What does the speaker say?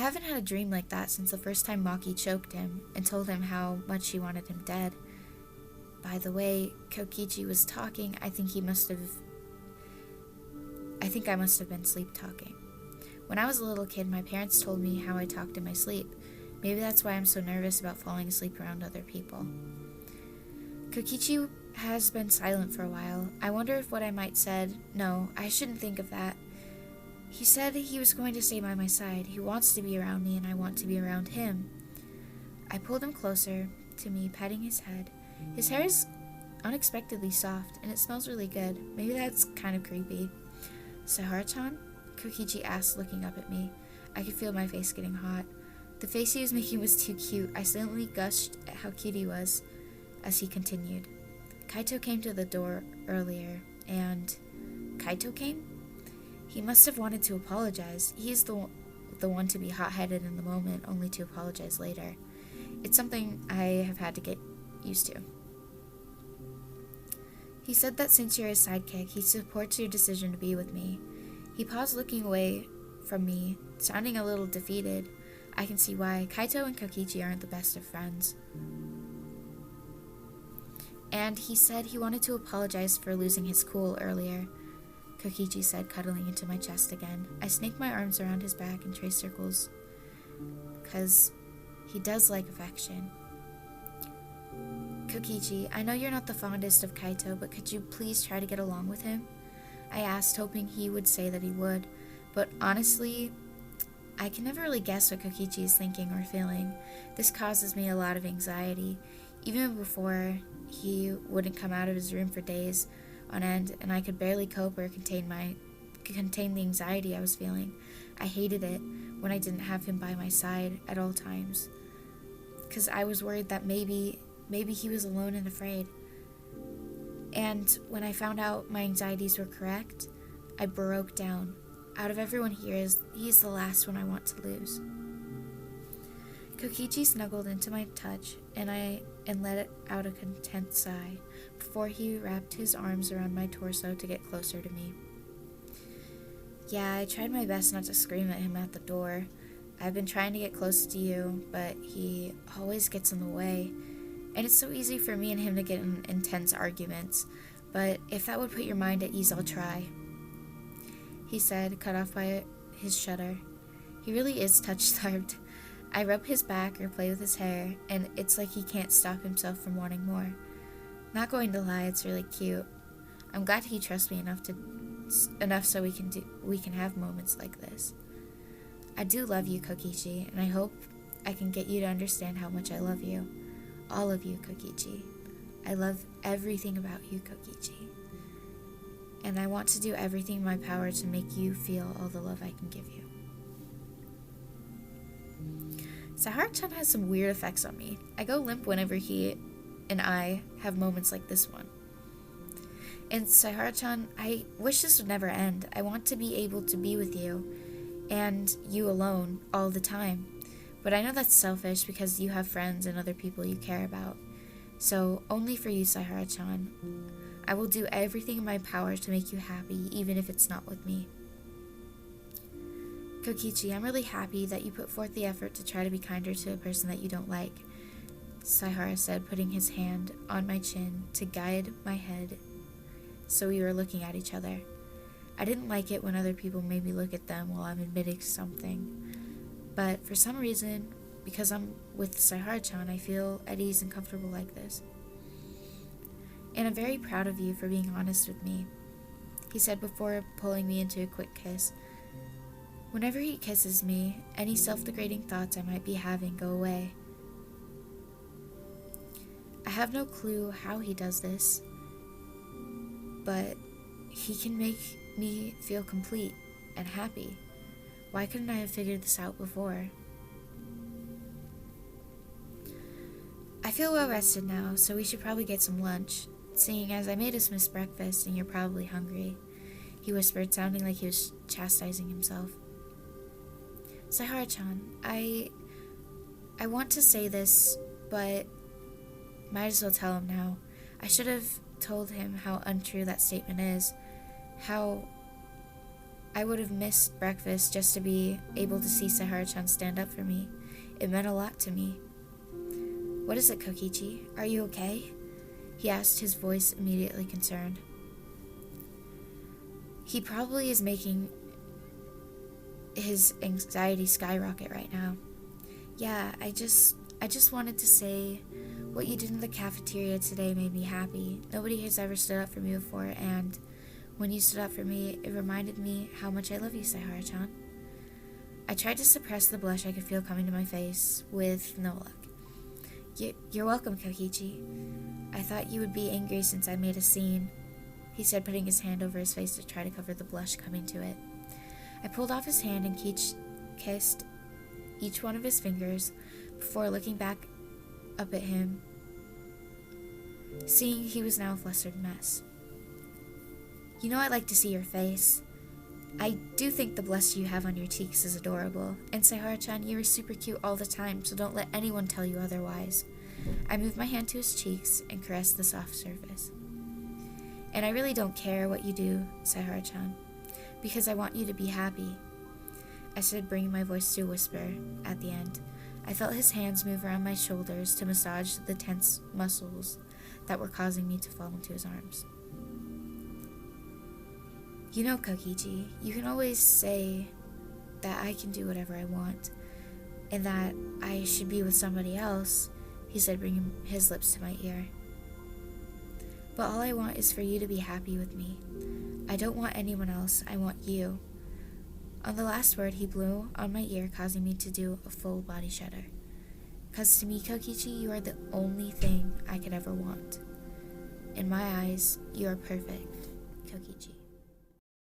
haven't had a dream like that since the first time Maki choked him and told him how much she wanted him dead. By the way, Kokichi was talking. I think I must have been sleep talking. When I was a little kid, my parents told me how I talked in my sleep. Maybe that's why I'm so nervous about falling asleep around other people. Kokichi has been silent for a while. I wonder if what I might said. No, I shouldn't think of that. He said he was going to stay by my side. He wants to be around me and I want to be around him. I pulled him closer to me, petting his head. His hair is unexpectedly soft and it smells really good. Maybe that's kind of creepy. Sahara-chan? Kokichi asked, looking up at me. I could feel my face getting hot. The face he was making was too cute. I silently gushed at how cute he was as he continued. Kaito came to the door earlier, and... Kaito came? He must have wanted to apologize. He's the one to be hot-headed in the moment, only to apologize later. It's something I have had to get used to. He said that since you're his sidekick, he supports your decision to be with me. He paused, looking away from me, sounding a little defeated. I can see why. Kaito and Kokichi aren't the best of friends. And he said he wanted to apologize for losing his cool earlier. Kokichi said, cuddling into my chest again. I snaked my arms around his back and traced circles, 'cause he does like affection. Kokichi, I know you're not the fondest of Kaito, but could you please try to get along with him? I asked, hoping he would say that he would, but honestly, I can never really guess what Kokichi is thinking or feeling. This causes me a lot of anxiety. Even before, he wouldn't come out of his room for days on end, and I could barely cope or contain the anxiety I was feeling. I hated it when I didn't have him by my side at all times, because I was worried that maybe he was alone and afraid. And when I found out my anxieties were correct, I broke down. Out of everyone here, he's the last one I want to lose. Kokichi snuggled into my touch, and let out a content sigh before he wrapped his arms around my torso to get closer to me. Yeah, I tried my best not to scream at him at the door. I've been trying to get close to you, but he always gets in the way. And it's so easy for me and him to get in intense arguments, but if that would put your mind at ease, I'll try. He said, cut off by his shudder. He really is touch-starved. I rub his back or play with his hair, and it's like he can't stop himself from wanting more. Not going to lie, it's really cute. I'm glad he trusts me enough so we can have moments like this. I do love you, Kokichi, and I hope I can get you to understand how much I love you. All of you, Kokichi. I love everything about you, Kokichi. And I want to do everything in my power to make you feel all the love I can give you. Sahara-chan has some weird effects on me. I go limp whenever he and I have moments like this one. And Sahara-chan, I wish this would never end. I want to be able to be with you, and you alone, all the time. But I know that's selfish because you have friends and other people you care about. So, only for you, Sahara-chan. I will do everything in my power to make you happy, even if it's not with me. Kokichi, I'm really happy that you put forth the effort to try to be kinder to a person that you don't like, Saihara said, putting his hand on my chin to guide my head so we were looking at each other. I didn't like it when other people made me look at them while I'm admitting something. But for some reason, because I'm with Saihara-chan, I feel at ease and comfortable like this. And I'm very proud of you for being honest with me, he said before pulling me into a quick kiss. Whenever he kisses me, any self-degrading thoughts I might be having go away. I have no clue how he does this, but he can make me feel complete and happy. Why couldn't I have figured this out before? I feel well rested now, so we should probably get some lunch, seeing as I made us miss breakfast and you're probably hungry, he whispered, sounding like he was chastising himself. Saihara-chan, I want to say this, but might as well tell him now. I should have told him how untrue that statement is. How I would have missed breakfast just to be able to see Sahara-chan stand up for me. It meant a lot to me. "What is it, Kokichi? Are you okay?" he asked, his voice immediately concerned. He probably is making his anxiety skyrocket right now. "Yeah, I just wanted to say what you did in the cafeteria today made me happy. Nobody has ever stood up for me before, and when you stood up for me, it reminded me how much I love you, Sahara-chan." I tried to suppress the blush I could feel coming to my face, with no luck. You're welcome, Kokichi. I thought you would be angry since I made a scene," he said, putting his hand over his face to try to cover the blush coming to it. I pulled off his hand and kissed each one of his fingers before looking back up at him, seeing he was now a flustered mess. "You know I like to see your face. I do think the blush you have on your cheeks is adorable, and Sahara-chan, you are super cute all the time, so don't let anyone tell you otherwise." I moved my hand to his cheeks and caressed the soft surface. "And I really don't care what you do, Sahara-chan, because I want you to be happy," I said, bringing my voice to a whisper at the end. I felt his hands move around my shoulders to massage the tense muscles that were causing me to fall into his arms. "You know, Kokichi, you can always say that I can do whatever I want, and that I should be with somebody else," he said, bringing his lips to my ear. "But all I want is for you to be happy with me. I don't want anyone else, I want you." On the last word, he blew on my ear, causing me to do a full body shudder. "'Cause to me, Kokichi, you are the only thing I could ever want. In my eyes, you are perfect, Kokichi."